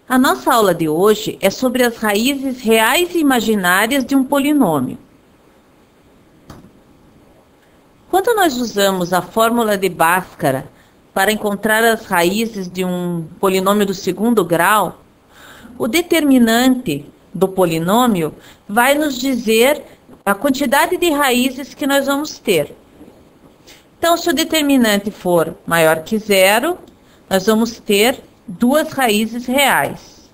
A nossa aula de hoje é sobre as raízes reais e imaginárias de um polinômio. Quando nós usamos a fórmula de Bhaskara para encontrar as raízes de um polinômio do segundo grau, o determinante do polinômio vai nos dizer a quantidade de raízes que nós vamos ter. Então, se o determinante for maior que zero, nós vamos ter duas raízes reais.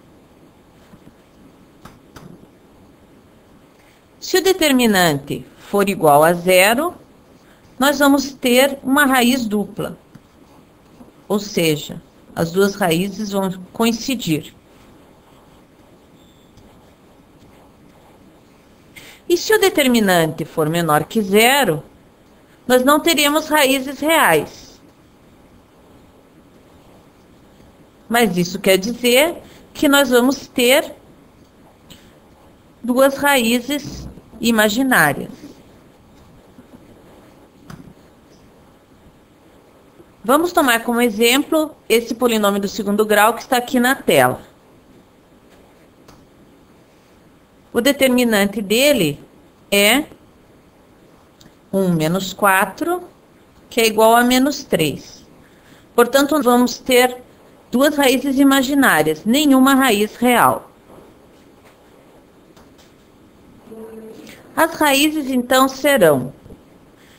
Se o determinante for igual a zero, nós vamos ter uma raiz dupla. Ou seja, as duas raízes vão coincidir. E se o determinante for menor que zero, nós não teremos raízes reais. Mas isso quer dizer que nós vamos ter duas raízes imaginárias. Vamos tomar como exemplo esse polinômio do segundo grau que está aqui na tela. O determinante dele é 1 menos 4, que é igual a menos 3. Portanto, vamos ter duas raízes imaginárias, nenhuma raiz real. As raízes, então, serão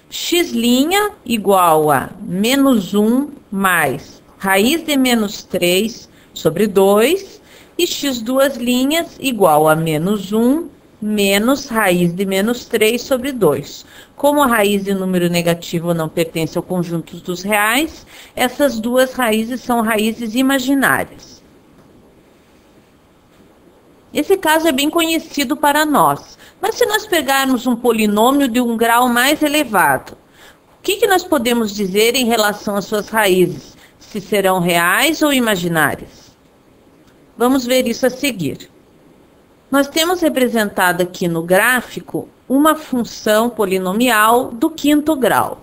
x' igual a menos 1 mais raiz de menos 3 sobre 2, e x' igual a menos 1 menos raiz de menos 3 sobre 2. Como a raiz de número negativo não pertence ao conjunto dos reais, essas duas raízes são raízes imaginárias. Esse caso é bem conhecido para nós, mas se nós pegarmos um polinômio de um grau mais elevado, o que nós podemos dizer em relação às suas raízes? Se serão reais ou imaginárias? Vamos ver isso a seguir. Nós temos representado aqui no gráfico uma função polinomial do quinto grau.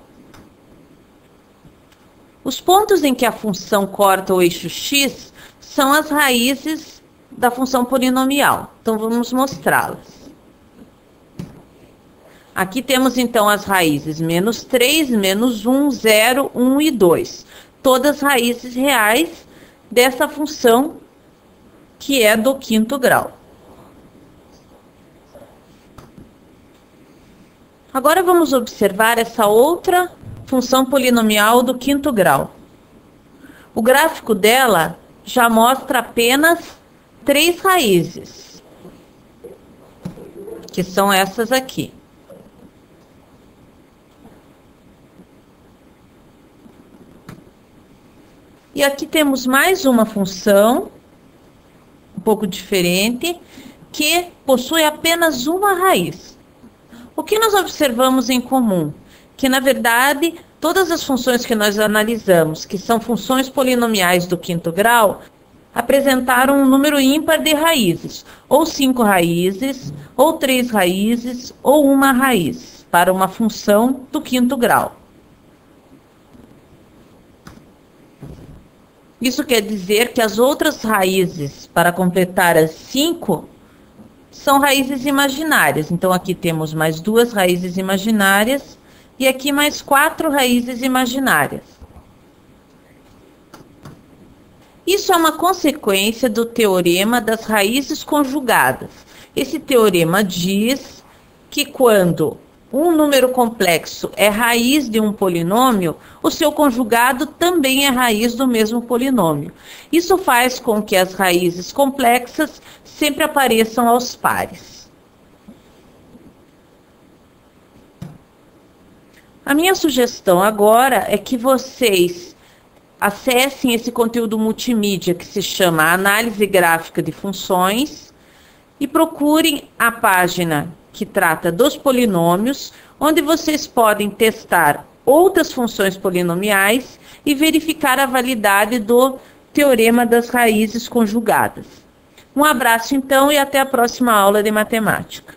Os pontos em que a função corta o eixo x são as raízes da função polinomial. Então, vamos mostrá-las. Aqui temos, então, as raízes menos 3, menos 1, 0, 1 e 2. Todas raízes reais dessa função que é do quinto grau. Agora vamos observar essa outra função polinomial do quinto grau. O gráfico dela já mostra apenas 3 raízes, que são essas aqui. E aqui temos mais uma função, um pouco diferente, que possui apenas uma raiz. O que nós observamos em comum? Que, na verdade, todas as funções que nós analisamos, que são funções polinomiais do quinto grau, apresentaram um número ímpar de raízes, ou 5 raízes, ou 3 raízes, ou uma raiz, para uma função do quinto grau. Isso quer dizer que as outras raízes, para completar as 5, são raízes imaginárias. Então, aqui temos mais 2 raízes imaginárias e aqui mais 4 raízes imaginárias. Isso é uma consequência do teorema das raízes conjugadas. Esse teorema diz que quando um número complexo é raiz de um polinômio, o seu conjugado também é raiz do mesmo polinômio. Isso faz com que as raízes complexas sempre apareçam aos pares. A minha sugestão agora é que vocês acessem esse conteúdo multimídia que se chama Análise Gráfica de Funções e procurem a página que trata dos polinômios, onde vocês podem testar outras funções polinomiais e verificar a validade do teorema das raízes conjugadas. Um abraço, então, e até a próxima aula de matemática.